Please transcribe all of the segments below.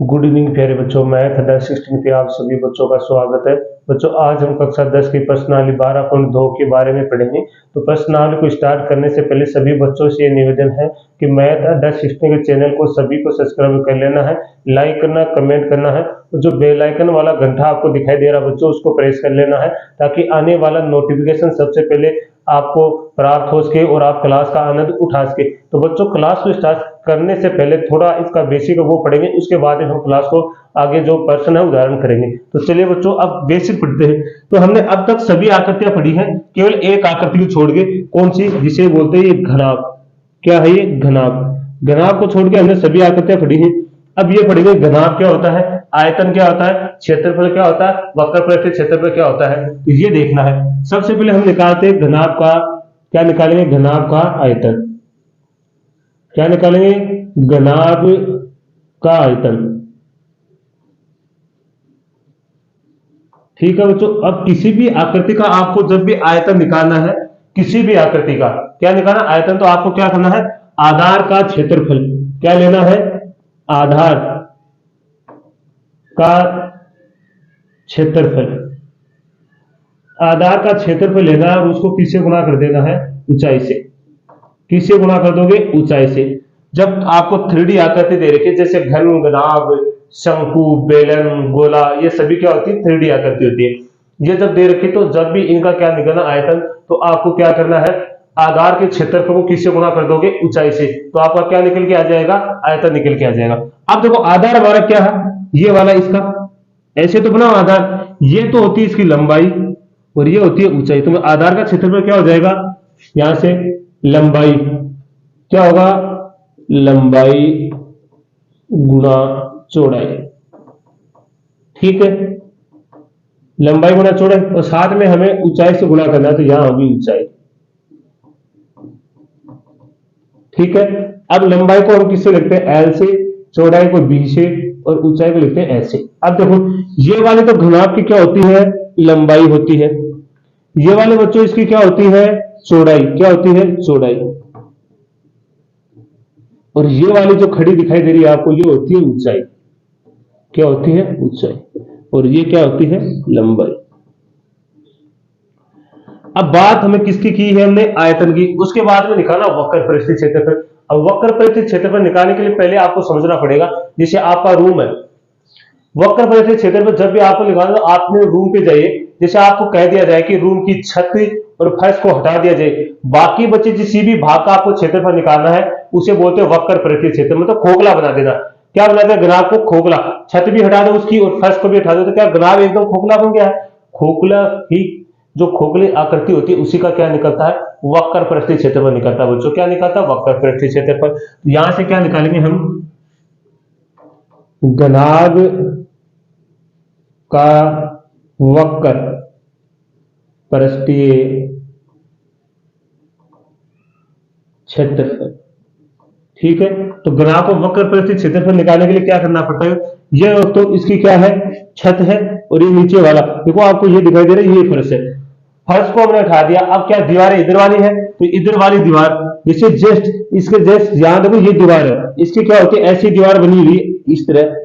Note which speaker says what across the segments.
Speaker 1: Good evening प्यारे बच्चों, math under 16 पे आप सभी बच्चों का स्वागत है। बच्चों, आज हम कक्षा 10 की प्रश्नावली 12.2 के बारे में पढ़ेंगे। तो प्रश्नावली को स्टार्ट करने से पहले सभी बच्चों से ये निवेदन है कि मैथ अंडर 16 के चैनल को सभी को सब्सक्राइब कर लेना है, लाइक करना, कमेंट करना है। और जो बेल आइकन वाला घंटा आपको दिखाई दे रहा बच्चों, उसको प्रेस कर लेना है ताकि आने वाला नोटिफिकेशन सबसे पहले आपको प्राप्त हो सके और आप क्लास का आनंद उठा सके। तो बच्चों, क्लास को स्टार्ट करने से पहले थोड़ा इसका बेसिक वो पढ़ेंगे, उसके बाद हम क्लास को आगे जो प्रश्न है उदाहरण करेंगे। तो चलिए बच्चों, अब बेसिक पढ़ते हैं। तो हमने अब तक सभी आकृतियां पढ़ी हैं, केवल एक आकृति को छोड़ के, कौन सी, जिसे बोलते हैं ये घनाभ। क्या है ये? घनाभ। घनाभ को छोड़ के हमने सभी आकृतियां पढ़ी हैं। अब ये पढ़ेंगे घनाभ क्या होता है, आयतन क्या होता है, क्षेत्रफल क्या होता है, वक्र पृष्ठ क्षेत्रफल क्या होता है, तो ये देखना है। सबसे पहले हम निकालते हैं घनाभ का, क्या निकालेंगे? घनाभ का आयतन। क्या निकालेंगे? घनाभ का आयतन। ठीक है बच्चों, अब किसी भी आकृति का आपको जब भी आयतन निकालना है, किसी भी आकृति का क्या निकालना आयतन, तो आपको क्या करना है? आधार का क्षेत्रफल। क्या लेना है? आधार का क्षेत्रफल। आधार का क्षेत्रफल लेना है और उसको किससे गुणा कर देना है? ऊंचाई से। किससे गुणा कर दोगे? ऊंचाई से। जब आपको 3D आकृति दे रखी है, जैसे घन, घनाभ, शंकु, बेलन, गोला, ये सभी क्या होती है? 3D आकृति होती है। ये जब दे रखी तो जब भी इनका क्या निकलना आयतन, तो आपको क्या करना है? आधार के क्षेत्रफल को किससे गुणा कर दोगे? ऊंचाई से। तो आपका क्या निकल के आ जाएगा? आयतन निकल के आ जाएगा। अब देखो, आधार हमारा क्या है? ये वाला इसका ऐसे तो बनाओ आधार, ये तो होती है इसकी लंबाई और ये होती है ऊंचाई। तो आधार का क्षेत्रफल क्या हो जाएगा? यहां से लंबाई क्या होगा? लंबाई गुणा चौड़ाई। ठीक है, लंबाई गुणा चौड़ाई, और साथ में हमें ऊंचाई से गुणा करना है, तो यहां होगी ऊंचाई। ठीक है, अब लंबाई को हम किससे लिखते हैं? एल से, चौड़ाई को बी से, और ऊंचाई को लिखते हैं ऐसे। अब देखो, ये वाली तो घनाभ की क्या होती है? लंबाई होती है। ये वाले बच्चों इसकी क्या होती है? चौड़ाई। क्या होती है? चौड़ाई। और ये वाली जो खड़ी दिखाई दे रही है आपको, ये होती है ऊंचाई। क्या होती है? ऊंचाई। और ये क्या होती है? लंबाई। अब बात हमें किसकी की है? हमने आयतन की। उसके बाद में निकाला वक्र परिस्थिति क्षेत्रफल। अब वक्र परिस्थिति क्षेत्रफल निकालने के लिए पहले आपको समझना पड़ेगा, जैसे आपका रूम है, वक्र परिस्थिति क्षेत्रफल जब भी आपको निकालना, तो आपने रूम पे जाइए, जैसे आपको कह दिया जाए कि रूम की छत और फर्श को हटा दिया जाए, बाकी बचे किसी भी भाग का आपको क्षेत्रफल निकालना है, उसे बोलते हैं वक्र परिस्थिति क्षेत्रफल। मतलब खोखला बना देना। क्या बना देना? घनाभ को खोखला। छत भी हटा दो उसकी और फर्श को भी हटा दो, तो क्या घनाभ एकदम खोखला बन गया है? खोखला ही, जो खोखली आकृति होती है उसी का क्या निकलता है? वक्र परिस्थिति क्षेत्रफल निकलता है बच्चों। क्या निकलता है? वक्र परिस्थिति क्षेत्रफल। यहां से क्या निकालेंगे हम? घनाभ का वक्र परिस्थितीय क्षेत्रफल। ठीक है, तो घनाभ को वक्र परिस्थिति क्षेत्रफल निकालने के लिए क्या करना पड़ता है? ये तो इसकी क्या है? छत है, और ये नीचे वाला देखो, आपको ये दिखाई दे रहा है, ये फर्श है। फर्श को हमने उठा दिया, अब क्या दीवार इधर वाली है, तो इधर वाली दीवार, जैसे जस्ट इसके जस्ट यहां देखो, ये दीवार है, इसकी क्या होती है? ऐसी दीवार बनी हुई इस तरह।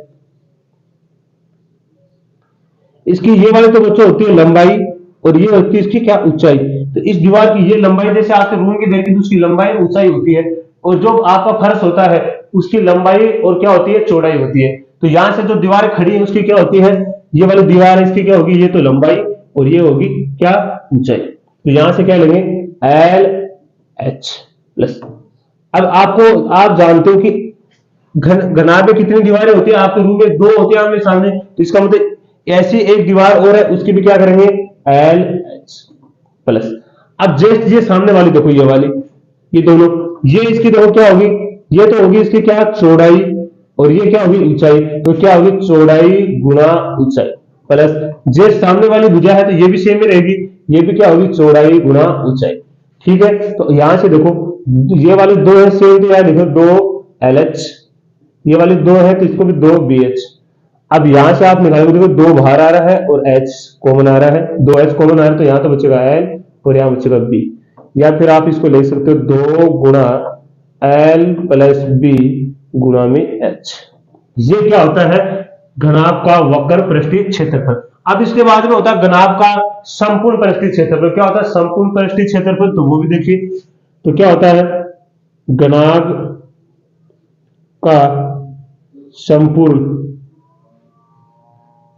Speaker 1: इसकी ये वाली तो बच्चों होती है लंबाई, और ये होती है इसकी क्या? ऊंचाई। तो इस दीवार की ये लंबाई, जैसे आपके रूम की देखी तो उसकी लंबाई ऊंचाई होती है, और जो आपका फर्श होता है उसकी लंबाई और क्या होती है? चौड़ाई होती है। तो यहां से जो दीवार खड़ी है उसकी क्या होती है? ये वाली दीवार है, इसकी क्या होगी? ये तो लंबाई, और ये होगी क्या? ऊंचाई। तो यहां से क्या लेंगे? L H plus. अब आपको, आप जानते हो कि घनाभ में कितनी दीवारें होती है? आपके रूम में दो होती है आमने सामने, तो इसका मतलब ऐसी एक दीवार और है, उसकी भी क्या करेंगे? L H plus. अब जस्ट ये सामने वाली देखो, ये वाली, ये दोनों, ये इसकी देखो क्या होगी? ये तो होगी इसकी क्या? चौड़ाई, और ये क्या होगी? ऊंचाई। तो क्या होगी? चौड़ाई गुणा ऊंचाई प्लस, जस्ट सामने वाली भुजा है तो ये भी सेम ही रहेगी, ये भी क्या होगी? चौड़ाई गुणा ऊंचाई। ठीक है, तो यहां से देखो, ये वाले दो है सेम, तो यहां देखो 2 LH, ये वाली 2 है तो इसको भी 2BH। अब यहां से आप निकालोगे, देखो 2 बाहर आ रहा है और H कॉमन आ रहा है, 2H कॉमन आ रहा है, तो यहां तो बचेगा L और यहां बचेगा B। या फिर आप इसको ले सकते हो 2 गुणा L प्लस B गुणा में H। ये क्या होता है, घनाभ का वक्र पृष्ठीय क्षेत्रफल। अब इसके बाद में होता है घनाभ का संपूर्ण पृष्ठीय क्षेत्रफल। क्या होता है संपूर्ण पृष्ठीय क्षेत्रफल, तो वो भी देखिए। तो क्या होता है, घनाभ का संपूर्ण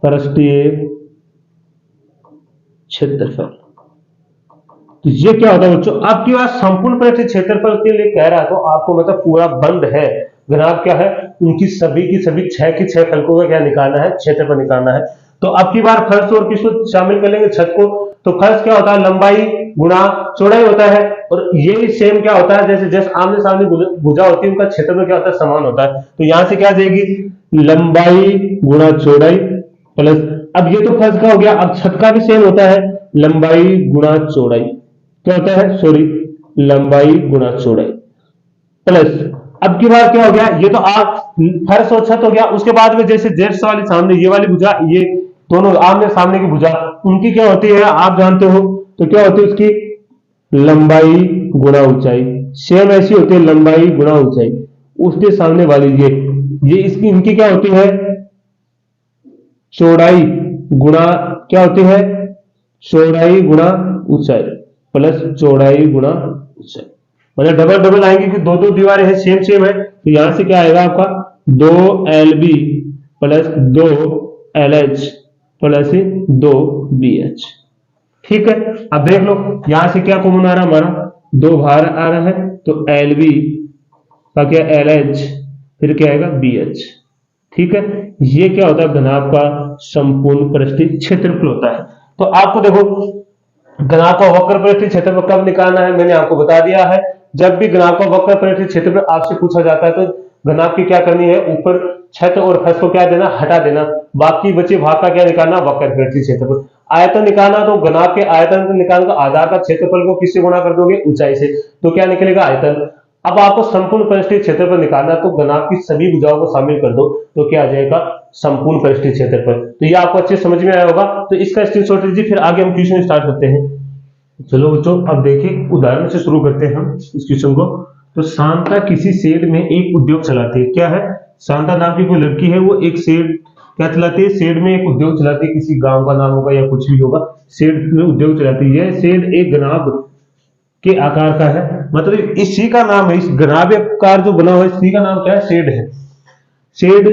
Speaker 1: पृष्ठीय क्षेत्रफल। तो ये क्या होता है बच्चों, आपकी बात संपूर्ण पृष्ठीय क्षेत्रफल के लिए कह रहा है, तो आपको मतलब पूरा बंद है। घनाभ क्या है, उनकी सभी की सभी छह की छह फलकों का क्या निकालना है, क्षेत्रफल निकालना है। तो अब की बार फर्श और किसको शामिल कर लेंगे, छत को। तो फर्श क्या होता है, लंबाई गुणा चौड़ाई होता है। और ये भी सेम क्या होता है, जैसे जैसे आमने सामने भुजा होती है, उनका क्षेत्रफल क्या होता है, समान होता है। तो यहां से क्या जाएगी, लंबाई गुणा चौड़ाई प्लस, अब ये तो फर्श का हो गया, अब छत का भी सेम होता है, लंबाई गुणा चौड़ाई। क्या होता है, सॉरी, लंबाई गुणा चौड़ाई प्लस, अब की बार क्या हो गया, ये तो आप फर्श और छत हो गया। उसके बाद में जैसे जेट्स वाली सामने ये वाली भुजा, ये दोनों आमने सामने की भुजा, उनकी क्या होती है आप जानते हो। तो क्या होती है उसकी, लंबाई गुणा ऊंचाई। सेम ऐसी होती है, लंबाई गुणा ऊंचाई। उसके सामने वाली ये इसकी इनकी क्या होती है, चौड़ाई गुणा, क्या होती है, चौड़ाई गुणा ऊंचाई प्लस चौड़ाई गुणा ऊंचाई। मतलब डबल डबल आएंगे कि दो दो दीवारें हैं, सेम सेम है, तो यहां से क्या आएगा आपका, 2 LB plus 2 LH plus 2BH। ठीक है, अब देख लो यहां से क्या कॉमन आ रहा है, हमारा 2 बाहर आ रहा है, तो LB का क्या, LH, फिर क्या आएगा BH। ठीक है, ये क्या होता है, घनाभ का संपूर्ण पृष्ठीय क्षेत्रफल होता है। तो आपको देखो घनाभ का वक्र पृष्ठीय क्षेत्रफल कब निकालना है, मैंने आपको बता दिया है। जब भी घनाभ का वक्र पृष्ठीय क्षेत्रफल आपसे पूछा जाता है, तो घनाभ की क्या करनी है, ऊपर छत और फर्श को क्या देना, हटा देना, बाकी बचे भाग का क्या निकालना, वक्र पृष्ठीय क्षेत्रफल। आयतन निकालना, तो घनाभ के आयतन को निकालकर आधार का क्षेत्रफल को किससे गुणा कर दोगे, ऊंचाई से, तो क्या निकलेगा, आयतन। अब आपको संपूर्ण पृष्ठीय क्षेत्रफल निकालना, तो घनाभ की सभी भुजाओं को शामिल कर दो, तो क्या आ जाएगा, संपूर्ण पृष्ठीय क्षेत्रफल। तो ये आपको अच्छे समझ में आया होगा। तो इसका स्क्रीनशॉट लीजिए, फिर आगे हम क्वेश्चन स्टार्ट करते हैं। चलो बच्चों, अब देखिए उदाहरण से शुरू करते हैं हम इस क्वेश्चन को। तो शांता किसी शेड में एक उद्योग चलाती है। क्या है, शांता नाम की कोई लड़की है, वो एक शेड क्या चलाती है, शेड में एक उद्योग चलाती है, किसी गांव का नाम होगा या कुछ भी होगा, शेड में उद्योग चलाती है। शेड एक घनाभ के आकार का है, मतलब इसी का नाम है, इस घनाभाकार जो बना हुआ है, इसी का नाम क्या है, शेड है। शेड,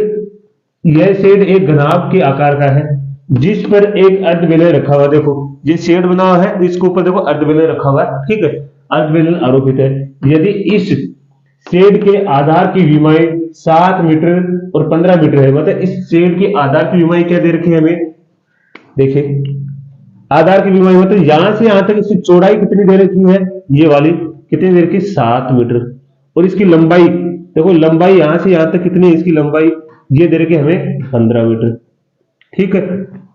Speaker 1: यह शेड एक घनाभ के आकार का है, जिस पर एक अर्धबेलन रखा हुआ। देखो ये शेड बना हुआ है, इसके ऊपर देखो अर्धबेलन रखा हुआ है, ठीक है, अर्धबेलन आरोपित है। यदि इस शेड के आधार की विमाई 7 मीटर और 15 मीटर है, मतलब इस शेड के आधार की विमाई क्या दे रखी है हमें, देखिए आधार की विमाई, मतलब यहां से यहां तक इसकी चौड़ाई कितनी दे रखी है, ये वाली कितनी दे रखी है, 7 मीटर। और इसकी लंबाई देखो, लंबाई यहां से यहां तक कितनी है, इसकी लंबाई ये दे रखी है हमें 15 मीटर। ठीक है,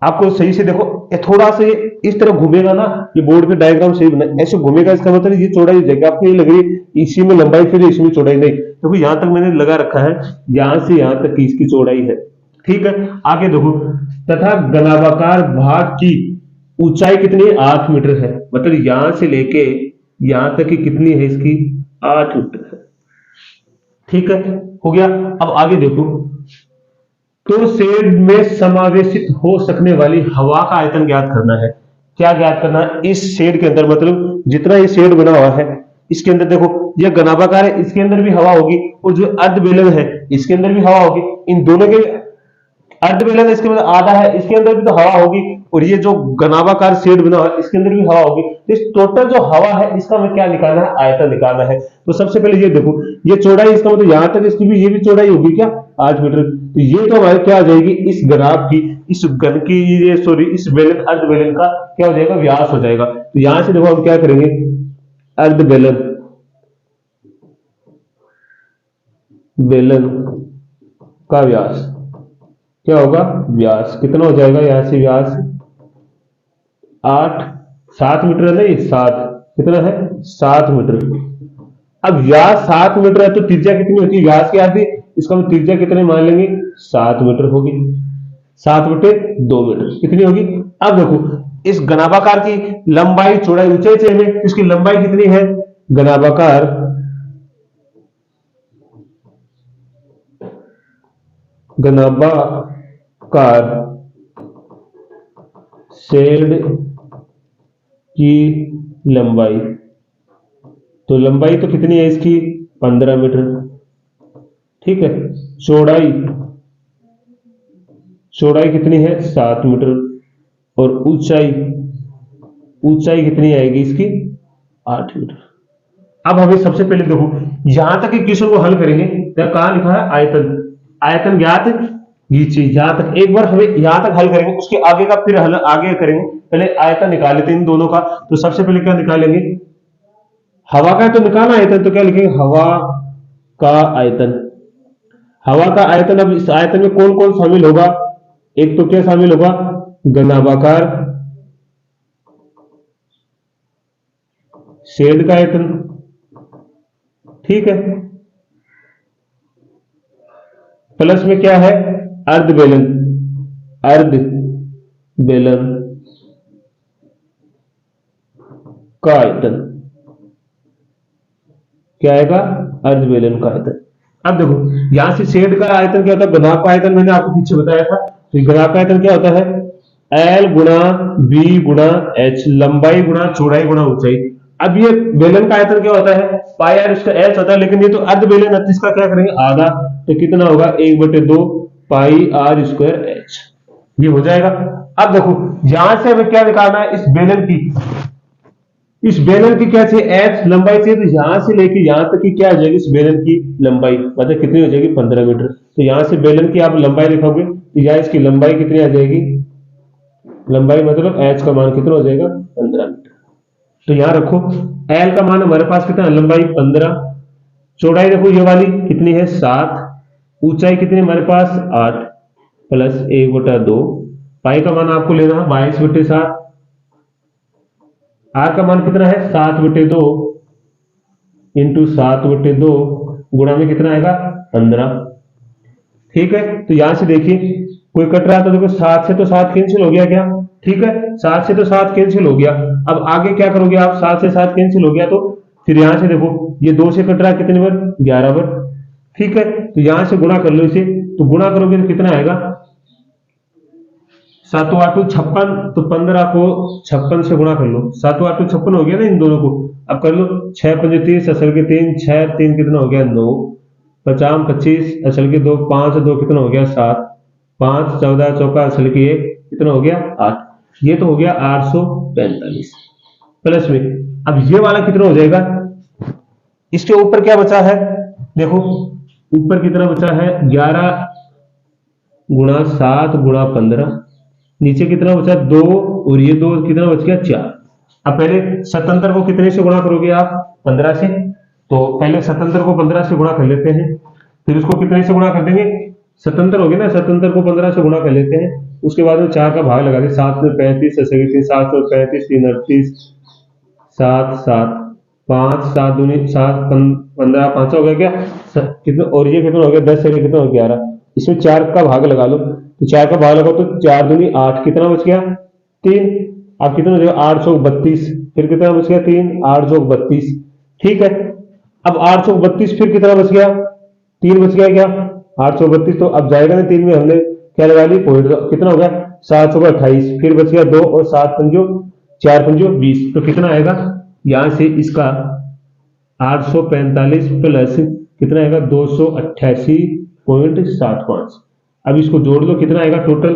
Speaker 1: आपको सही से देखो, ये थोड़ा सा इस तरह घूमेगा ना, ये बोर्ड पे डायग्राम सही बना, ऐसे घूमेगा, इसका मतलब ये चौड़ाई हो जाएगी। आपको ये लग रही है इसी में लंबाई, फिर इसमें चौड़ाई, नहीं, देखो यहां तक मैंने लगा रखा है, यहां से यहां तक की इसकी चौड़ाई है। ठीक है, आगे देखो, तथा घनाभाकार भाग की ऊंचाई कितनी है, 8 मीटर है, मतलब यहां से लेके यहां तक की कितनी है, इसकी 8 मीटर है। ठीक है, हो गया। अब आगे देखो, तो शेड में समावेशित हो सकने वाली हवा का आयतन ज्ञात करना है। क्या ज्ञात करना है, इस शेड के अंदर, मतलब जितना ये शेड बना हुआ है, इसके अंदर देखो ये घनाभाकार है, इसके अंदर भी हवा होगी, और जो अर्धबेलन है इसके अंदर भी हवा होगी। इन दोनों के अर्धबेलन इसके अंदर आधा है, इसके अंदर भी तो हवा होगी, और ये जो घनाभाकार शेड बना हुआ है इसके अंदर भी हवा होगी। तो इस टोटल जो हवा है, इसका हमें क्या निकालना है, आयतन निकालना है। तो सबसे पहले ये देखो, ये चौड़ाई, इसका मतलब यहां तक इसकी भी ये भी चौड़ाई होगी क्या, 8 मीटर। तो ये तो हमारे क्या आ जाएगी, इस घनाभ की, इस घन की, ये सॉरी, इस बेलन, अर्धबेलन का क्या हो जाएगा, व्यास हो जाएगा। तो यहां से देखो हम क्या करेंगे, अर्धबेलन, बेलन का व्यास क्या होगा, व्यास कितना हो जाएगा, यहां से व्यास 8, 7 मीटर नहीं, 7 कितना है, 7 मीटर। अब व्यास 7 मीटर है, तो त्रिज्या कितनी होती है, व्यास की आधी, इसका हम त्रिज्या कितने मान लेंगे, 7 मीटर होगी, 7 बटे 2 मीटर कितनी होगी। अब देखो इस घनाभाकार की लंबाई चौड़ाई ऊंचाई से में, इसकी लंबाई कितनी है, घनाभाकार घनाभाकार शेड की लंबाई, तो लंबाई तो कितनी है इसकी 15 मीटर, ठीक है। चौड़ाई, चौड़ाई कितनी है 7 मीटर, और ऊंचाई, ऊंचाई कितनी आएगी इसकी 8 मीटर। अब हमें सबसे पहले देखो यहां तक क्वेश्चन को हल करेंगे तो कहां लिखा है आयतन, आयतन ज्ञात कीजिए, यहां तक एक बार हमें यहां तक हल करेंगे, उसके आगे का फिर हल आगे करेंगे। पहले आयतन निकाल लेते हैं इन दोनों का। तो सबसे पहले क्या निकालेंगे, हवा का तो निकालना आयतन, तो क्या लिखेंगे हवा का आयतन। हवा का आयतन, अब इस आयतन में कौन कौन शामिल होगा, एक तो क्या शामिल होगा घनाभाकार शेड का आयतन, ठीक है, प्लस में क्या है अर्ध बेलन, अर्ध बेलन का आयतन, क्या आएगा अर्ध बेलन का आयतन। अब देखो यहां से शेड का आयतन क्या होता है, घनाभ का आयतन मैंने आपको पीछे बताया था। तो घनाभ का आयतन क्या होता है L गुणा बी गुणा एच, लंबाई गुणा चौड़ाई गुणा ऊंचाई। अब ये बेलन का आयतन क्या होता है पाई आर इसका एच होता है, लेकिन ये तो अर्ध बेलन है, इसका क्या करेंगे आधा, तो कितना होगा 1/2 पाई आर स्क्वायर एच, ये हो जाएगा। अब देखो यहां से हमें क्या निकालना है इस बेलन की, इस बेलन की क्या चाहिए एच लंबाई चाहिए, तो यहां से लेके यहां तक की क्या आ जाएगी इस बेलन की लंबाई, मतलब कितनी हो जाएगी 15 मीटर। तो यहां से बेलन की आप लंबाई लिखोगे तो यहां इसकी लंबाई कितनी आ जाएगी, लंबाई मतलब एच का मान कितना हो जाएगा 15 मीटर। तो यहां रखो एल का मान हमारे पास कितना, लंबाई 15, चौड़ाई देखो ये वाली कितनी है 7, ऊंचाई कितनी हमारे पास 8, प्लस 1/2, पाई का मान आपको लेना है 22/7, आर का मान कितना है 7/2 इंटू 7/2 गुणा में कितना आएगा 15, ठीक है। तो यहां से देखिए कोई कट रहा है तो देखो 7 से तो 7 कैंसिल हो गया क्या, ठीक है 7 से तो 7 कैंसिल हो गया। अब आगे क्या करोगे आप, 7 से 7 कैंसिल हो गया तो फिर यहां से देखो ये 2 से कट रहा है कितने बार 11 बार, ठीक है। तो यहां से गुणा कर लो इसे, तो गुणा करोगे तो कितना आएगा 7 8 56, तो 15 को 56 से गुणा कर लो, 7 8 56 हो गया ना इन दोनों को। अब कर लो 6 5 30 असल के 3, 6 3 कितना हो गया 9, 50 25 असल के 2, 5 2 कितना हो गया 7, 5 14 चौका असल के 1 कितना हो गया 8, ये तो हो गया 845 प्लस में। अब ये वाला कितना हो जाएगा, इसके ऊपर क्या बचा है देखो, ऊपर कितना बचा है 11 गुणा 7 गुणा 15, नीचे कितना बचा 2 और ये 2 कितना बच गया 4। अब पहले 77 को कितने से गुणा करोगे आप 15 से, तो पहले 77 को 15 से गुणा कर लेते हैं, फिर उसको कितने से गुणा कर देंगे 77 हो गया ना, 77 को 15 से गुणा कर लेते हैं, उसके बाद में 4 का भाग लगा दें, 7 में 35 7 और 35 3 38 7 7 5 7 दूनी 7 15 5 हो गया क्या कितना, और ये कितना हो गया 10 से कितना हो गया 11, इसमें 4 का भाग लगा लो, तो 4 का भाग लगाओ तो 4 दूनी 8 कितना बच गया 3, अब कितना हो जाएगा 832, फिर कितना बच गया 3 832, ठीक है। अब 832 फिर कितना बच गया 3 बच गया क्या 832, तो अब जाएगा ना 3 में हमने क्या लगा ली पॉइंट, कितना हो गया 7 28, फिर बच गया 2 और 7 पंजो 4 पंजो 20, तो कितना आएगा यहां से इसका 845 प्लस कितना आएगा 288.75। अब इसको जोड़ लो कितना आएगा टोटल,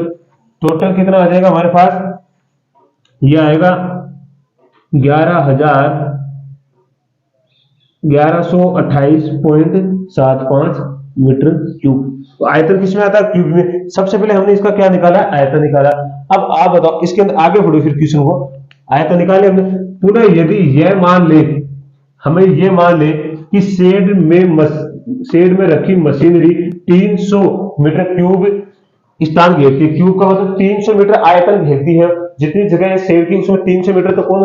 Speaker 1: टोटल कितना आ जाएगा हमारे पास, ये आएगा 1128.75 मीटर क्यूब। तो आयतन किसमें आता है क्यूब में। सबसे पहले हमने इसका क्या निकाला आयतन निकाला। अब आप बताओ इसके अंदर आगे बढ़ो फिर क्वेश्चन को, आयतन निकाले हमने। पुनः यदि यह मान ले, हमें यह मान ले कि शेड में रखी मशीनरी 300 मीटर क्यूब स्थान घेरती है। क्यूब का मतलब 300 मीटर आयतन घेरती है, जितनी जगह है शेड की उसमें 300 मीटर तो कौन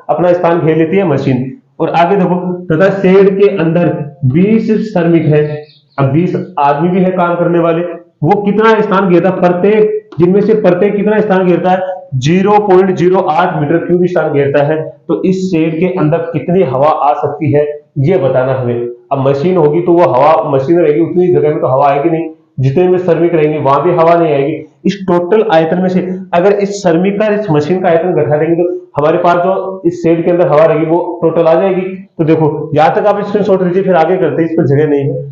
Speaker 1: अपना स्थान घेर लेती है मशीन। और आगे देखो तथा शेड के अंदर 20 श्रमिक है, अब 20 आदमी भी है काम करने वाले, वो कितना स्थान घेरता है प्रत्येक, जिनमें से प्रत्येक कितना स्थान घेरता है 0.08 मीटर क्यूब स्थान घेरता है। तो इस शेड के अंदर कितनी हवा आ सकती है ये बताना हमें। अब मशीन होगी तो वो हवा, मशीन रहेगी उतनी जगह में तो हवा आएगी नहीं, जितने में श्रमिक रहेंगे वहां भी हवा नहीं आएगी। इस टोटल आयतन में से अगर इस श्रमिक का इस मशीन का आयतन घटा देंगे तो हमारे पास जो इस शेड के अंदर हवा रहेगी वो टोटल आ जाएगी। तो देखो यहां तक आप स्क्रीनशॉट लीजिए, फिर आगे करते हैं, इस पर जगह नहीं है।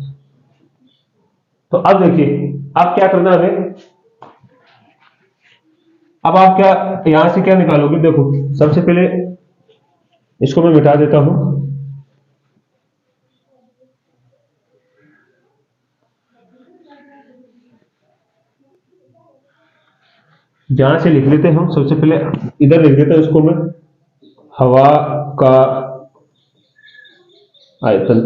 Speaker 1: तो अब देखिए आप क्या करना है हमें, अब आप क्या यहां से क्या निकालोगे, देखो सबसे पहले इसको मैं मिटा देता हूं। जहां से लिख लेते हैं हम, सबसे पहले इधर लिख देते हैं उसको मैं, हवा का आयतन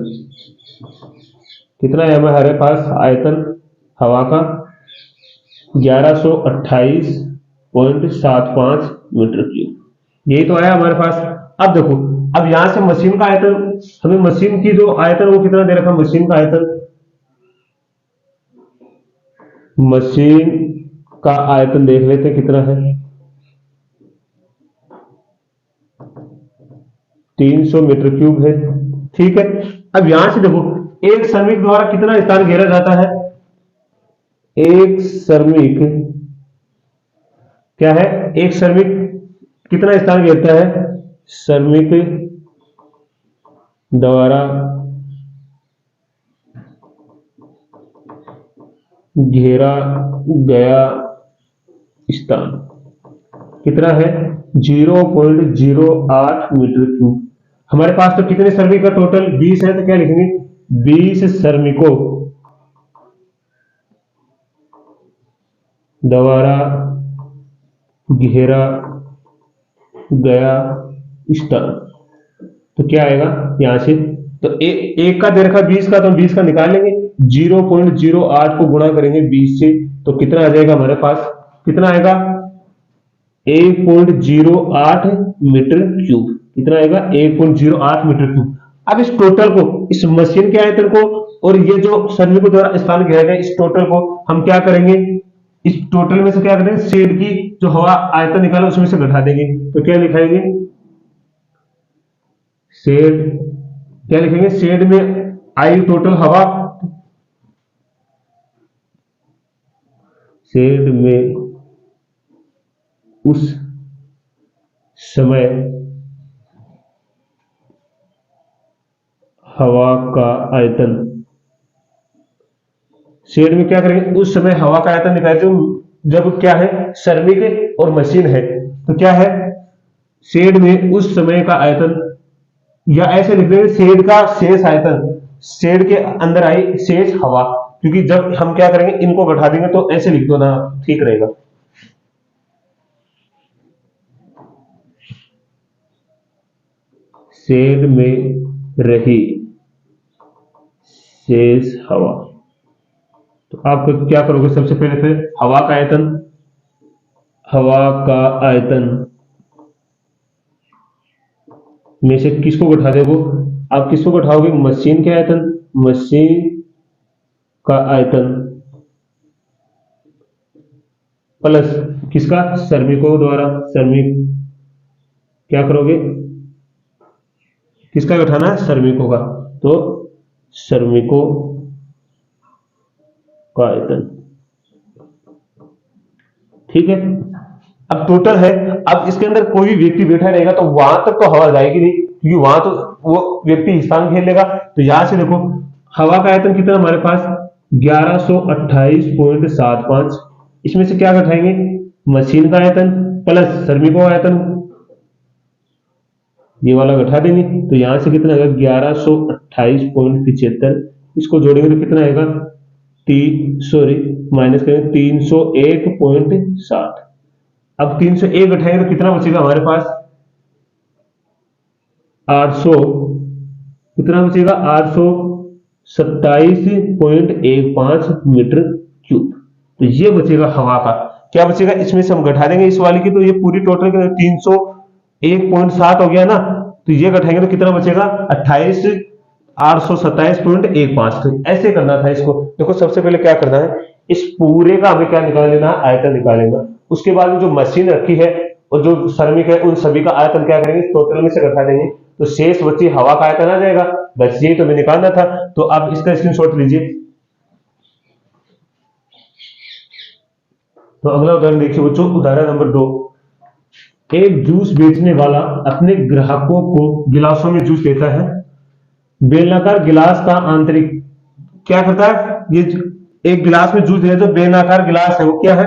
Speaker 1: कितना है हमारे पास, आयतन हवा का 1128.75 मीटर क्यूब, यही तो आया हमारे पास। अब देखो, अब यहां से मशीन का आयतन, हमें मशीन की जो आयतन वो कितना दे रखा है, मशीन का आयतन, मशीन का आयतन देख लेते हैं कितना है, 300 मीटर क्यूब है। ठीक है, अब यहां से देखो एक श्रमिक द्वारा कितना स्थान घेरा जाता है, एक श्रमिक क्या है, एक श्रमिक कितना स्थान घेरता है, श्रमिक द्वारा घेरा गया स्थान कितना है, 0.08 मीटर क्यूब। हमारे पास तो कितने श्रमिक का टोटल 20 है, तो क्या लिखेंगे, 20 श्रमिकों द्वारा घेरा गया स्थान। तो क्या आएगा यहां से, तो एक का दे रखा 20 का, तो हम 20 का निकाल लेंगे, 0.08 को गुणा करेंगे 20 से, तो कितना आ जाएगा हमारे पास, कितना आएगा 1.08 मीटर क्यूब, कितना आएगा 1.08 मीटर क्यूब। अब इस टोटल को, इस मशीन के आयतन को और ये जो श्रमिकों द्वारा स्थान घेरा गया इस टोटल को हम क्या करेंगे, इस टोटल में से क्या करेंगे, शेड की जो हवा आयतन निकाला उसमें से घटा देंगे। तो क्या लिखाएंगे, शेड, क्या लिखेंगे, शेड में आई टोटल हवा, शेड में उस समय हवा का आयतन, शेड में क्या करेंगे, उस समय हवा का आयतन निकालते जब क्या है, श्रमिक और मशीन है, तो क्या है, शेड में उस समय का आयतन, या ऐसे लिख देंगे शेड का शेष आयतन, शेड के अंदर आई शेष हवा, क्योंकि जब हम क्या करेंगे इनको घटा देंगे तो ऐसे लिख दो ना, ठीक रहेगा। शेड में रही शेष हवा, तो आप क्या करोगे, सबसे पहले फिर हवा का आयतन, हवा का आयतन में से किसको घटा दोगे, आप किसको घटाओगे, मशीन के आयतन, मशीन का आयतन प्लस किसका, श्रमिकों द्वारा, श्रमिक क्या करोगे, किसका घटाना है, श्रमिकों का, तो श्रमिकों का आयतन। ठीक है, अब टोटल है, अब इसके अंदर कोई भी व्यक्ति बैठा रहेगा तो वहां तक तो हवा जाएगी नहीं, क्योंकि वहां तो वो व्यक्ति स्थान घेर लेगा। तो यहां से देखो हवा का आयतन कितना हमारे पास, 1128.75, इसमें से क्या घटाएंगे, मशीन का आयतन प्लस श्रमिकों का आयतन, ये वाला घटा देंगे, तो यहां से कितना आएगा 1128.75, इसको जोड़ेंगे तो कितना आएगा, माइनस करेंगे 301.60। अब 301 घटाएंगे तो कितना बचेगा हमारे पास, 800, कितना बचेगा 827.15 मीटर क्यूब। तो ये बचेगा हवा का, क्या बचेगा, इसमें से हम घटा देंगे इस वाली की, तो ये पूरी टोटल 301.7 हो गया ना, तो ये घटाएंगे तो कितना बचेगा 827.15। तो ऐसे करना था इसको। देखो सबसे पहले क्या करना है, इस पूरे का हमें क्या निकाल लेना है, आयतन निकाल लेना। उसके बाद में जो मशीन रखी है और जो श्रमिक है उन सभी का आयतन क्या करेंगे, टोटल में से घटा देंगे, तो शेष बची हवा का आयतन आ जाएगा। बस यही तो हमें निकालना था। तो आप इसका स्क्रीनशॉट लीजिए। तो अगला उदाहरण देखिए बच्चों, उदाहरण नंबर 2। एक जूस बेचने वाला अपने ग्राहकों को गिलासों में जूस देता है। बेलनाकार गिलास का आंतरिक क्या करता है, ये एक गिलास में जूस दे जो बेलनाकार गिलास है वो क्या है,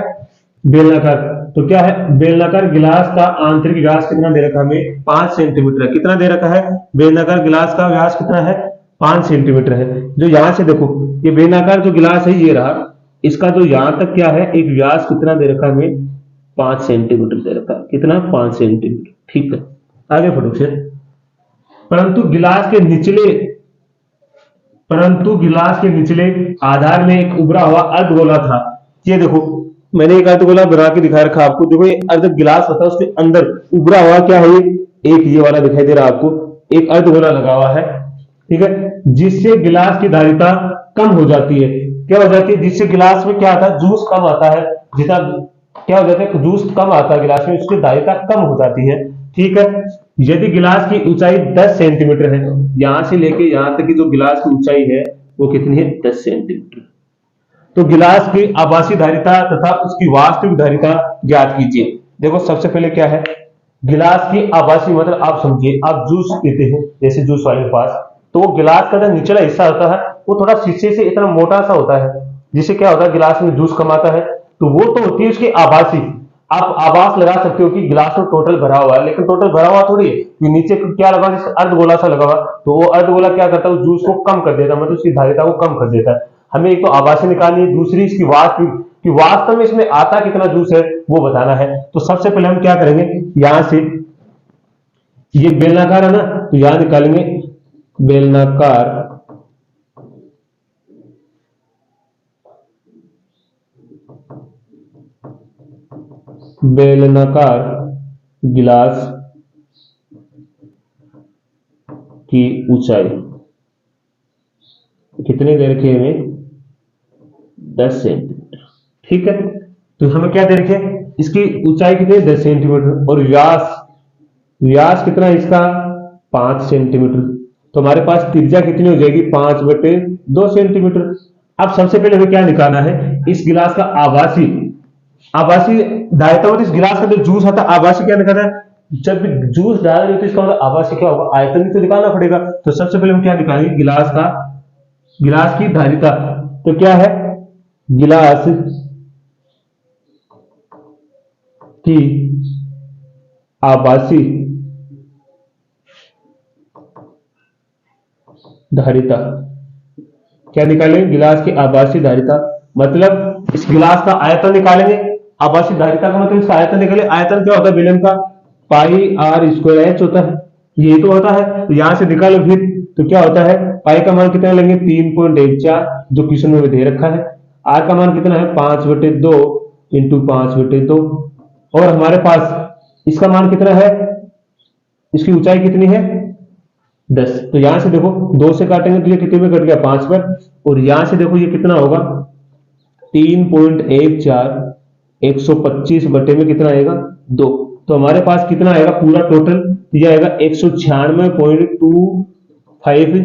Speaker 1: बेलनाकार। तो क्या है, बेलनाकार गिलास का आंतरिक व्यास कितना दे रखा है हमें, 5 सेंटीमीटर है। कितना दे रखा है, बेलनाकार गिलास का व्यास कितना है, 5 सेंटीमीटर है। जो यहां से देखो, ये बेलनाकार जो गिलास है ये रहा, इसका जो यहां तक क्या है एक व्यास कितना दे रखा है हमें, 5 सेंटीमीटर दे रखा है। कितना, 5 सेंटीमीटर। ठीक है, आगे फटोक से। परंतु गिलास के निचले परंतु गिलास के निचले आधार में एक उभरा हुआ अर्धगोला था। ये देखो, मैंने एक अर्धगोला बना के दिखा रखा आपको। देखो ये अर्ध गिलास होता है, उसके अंदर उभरा हुआ क्या है, एक ये वाला दिखाई दे रहा है आपको, एक अर्धगोला लगा हुआ है। ठीक है, जिससे गिलास की धारिता कम हो जाती है। क्या हो जाती है, जिससे गिलास में क्या आता है, जूस कम आता है। जितना क्या हो जाता है, जूस कम आता है गिलास में, उसकी धारिता कम हो जाती है। ठीक है, यदि गिलास की ऊंचाई 10 सेंटीमीटर है, यहां से लेके यहां तक की जो गिलास की ऊंचाई है वो कितनी है, 10 सेंटीमीटर। तो गिलास की आभासी धारिता तथा उसकी वास्तविक धारिता ज्ञात कीजिए। देखो सबसे पहले क्या है, गिलास की आभासी मतलब आप समझिए, आप जूस पीते हैं जैसे जूस वाले के पास, तो वो गिलास का जो निचला हिस्सा होता है वो थोड़ा शीशे से इतना मोटा सा होता है, जिससे क्या होता है गिलास में जूस कम आता है। तो वो तो होती है उसकी आभासी। आप आभास लगा सकते हो कि गिलास में टोटल भरा हुआ है, लेकिन टोटल भरा हुआ थोड़ी है, कि नीचे क्या लगा, जैसे अर्धगोला सा लगा हुआ, तो वो अर्धगोला क्या करता है, जूस को कम कर देता है, मतलब उसकी धारिता को कम कर देता है। हमें एक तो आभासी निकालनी है, दूसरी इसकी वास्तविक, कि वास्तव में इसमें आता कितना जूस है वो बताना है। तो सबसे पहले हम क्या करेंगे, यहां से ये बेलनाकार है ना, तो यहां निकालेंगे बेलनाकार बेलनाकार गिलास की ऊंचाई कितनी दे रखी है हमें, 10 सेंटीमीटर। ठीक है, तो हमें क्या दे रखे, इसकी ऊंचाई कितनी है, 10 सेंटीमीटर, और व्यास व्यास कितना है इसका, 5 सेंटीमीटर। तो हमारे पास त्रिज्या कितनी हो जाएगी, 5/2 सेंटीमीटर। अब सबसे पहले हमें क्या निकालना है, इस गिलास का आभासी आभासी धारिता, मतलब इस गिलास का जो जूस आता है आभासी क्या निकालना है, जब भी जूस डाल रहे हो तो इसका मतलब आभासी क्या होगा, आयतन भी तो निकालना पड़ेगा। तो सबसे पहले हम क्या निकालेंगे, गिलास की धारिता। तो क्या है, गिलास की आभासी धारिता, क्या निकालेंगे, गिलास की आभासी धारिता, मतलब इस गिलास का आयतन निकालेंगे। आभासी धारिता का मतलब इसका आयतन निकाले। आयतन क्या होता है विलयन का, पाई आर स्क्वायर एच होता है, ये तो होता है। तो यहां से निकालो फिर, तो क्या होता है, पाई का मान कितना लेंगे, 3.14 जो क्वेश्चन में दे रखा है। आर का मान कितना है, 5/2 इंटू 5/2, और हमारे पास इसका मान कितना है, इसकी ऊंचाई कितनी है, 10। तो यहां से देखो 2 से काटेंगे तो ये कितने में कट गया, 5 पर, और यहां से देखो ये कितना होगा, 3.14, 125 बटे में कितना आएगा, 2। तो हमारे पास कितना आएगा पूरा टोटल, ये आएगा 196.25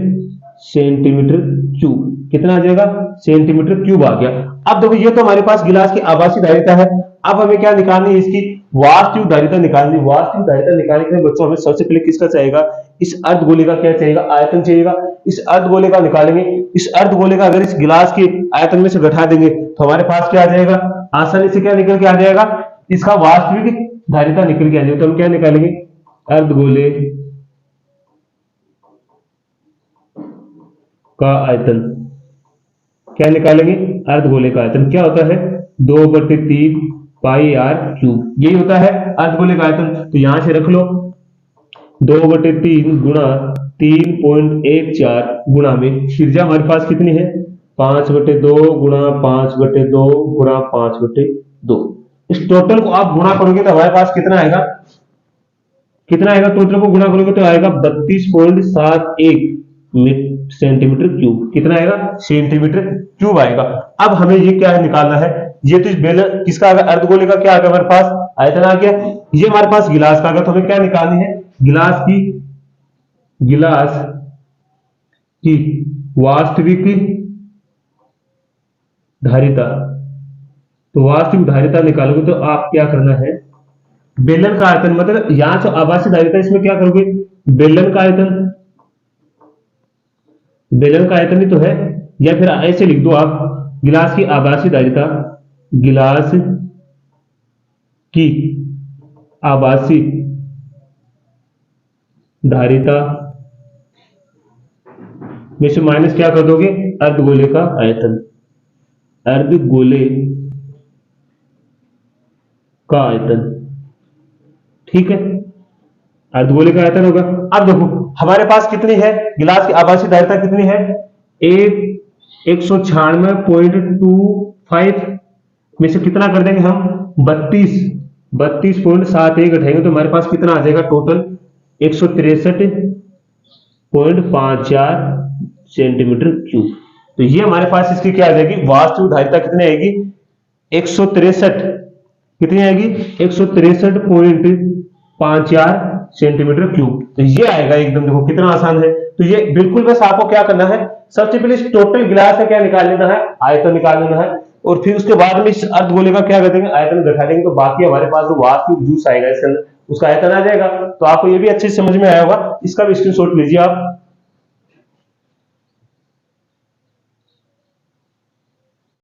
Speaker 1: सेंटीमीटर क्यूब। कितना आ जाएगा, सेंटीमीटर क्यूब आ गया। अब देखो ये तो हमारे पास गिलास की आभासी धारिता है। अब हमें क्या निकालनी है, इसकी वास्तविक धारिता निकालनी। वास्तविक धारिता निकालने के लिए बच्चों हमें सबसे पहले किसका चाहिएगा, इस अर्धगोले का क्या चाहिएगा, आयतन चाहिएगा। इस अर्धगोले का निकालेंगे। इस अर्धगोले का अगर इस गिलास के आयतन में से घटा देंगे तो हमारे पास क्या आ जाएगा, आसानी से क्या निकल के आ जाएगा, इसका वास्तविक धारिता निकल के आ जाएगी। तो हम क्या निकालेंगे, अर्धगोले का आयतन, क्या निकालेंगे, अर्धगोले का आयतन क्या होता है, 2/3 पाई आर क्यूब, यही होता है अर्धगोले का आयतन। तो यहां से रख लो 2/3 गुणा 3.14 गुणा में त्रिज्या हमारे पास कितनी है, 5/2 गुणा 5/2 गुणा 5/2। इस टोटल को आप गुणा करोगे तो हमारे पास कितना आएगा, टोटल को गुणा करोगे तो आएगा 32.71 सेंटीमीटर क्यूब। कितना आएगा, सेंटीमीटर क्यूब आएगा। अब हमें ये क्या है निकालना है, ये तो इस बेलन किसका आ गया, अर्धगोले का क्या आ गया हमारे पास, आयतन आ गया। ये हमारे पास गिलास का आ गया। तो हमें क्या निकालनी है, गिलास की वास्तविक धारिता। तो वास्तविक धारिता निकालोगे तो आप क्या करना है, बेलन का आयतन, मतलब यहां से आभासी धारिता, इसमें क्या करोगे, बेलन का आयतन, बेलन का आयतन ही तो है, या फिर ऐसे लिख दो आप, गिलास की आभासी धारिता, गिलास की आभासी धारिता में से माइनस क्या कर दोगे, अर्धगोले का आयतन, अर्धगोले का आयतन, ठीक है, अर्धगोले का आयतन होगा। अब देखो हमारे पास कितनी है, गिलास की आभासी धारिता कितनी है, 196.25 में से कितना कर देंगे हम, 32.71 घटाएंगे तो हमारे पास कितना आ जाएगा टोटल, 163.54 सेंटीमीटर क्यूब। तो ये हमारे पास इसकी क्या आ जाएगी, वास्तविक धारिता कितनी आएगी, 163, कितनी आएगी, 163.54 सेंटीमीटर क्यूब। तो ये आएगा एकदम, देखो कितना आसान है। तो ये बिल्कुल बस आपको क्या करना है, सबसे पहले इस टोटल गिलास का क्या निकाल लेना है, आयतन निकाल लेना है, और फिर उसके बाद में इस अर्धगोले का क्या कर देंगे, आयतन घटा देंगे, तो बाकी हमारे पास जो वास्तविक जूस आएगा इसके अंदर उसका आयतन आ जाएगा। तो आपको ये भी अच्छे से समझ में आया होगा, इसका भी स्क्रीनशॉट लीजिए आप।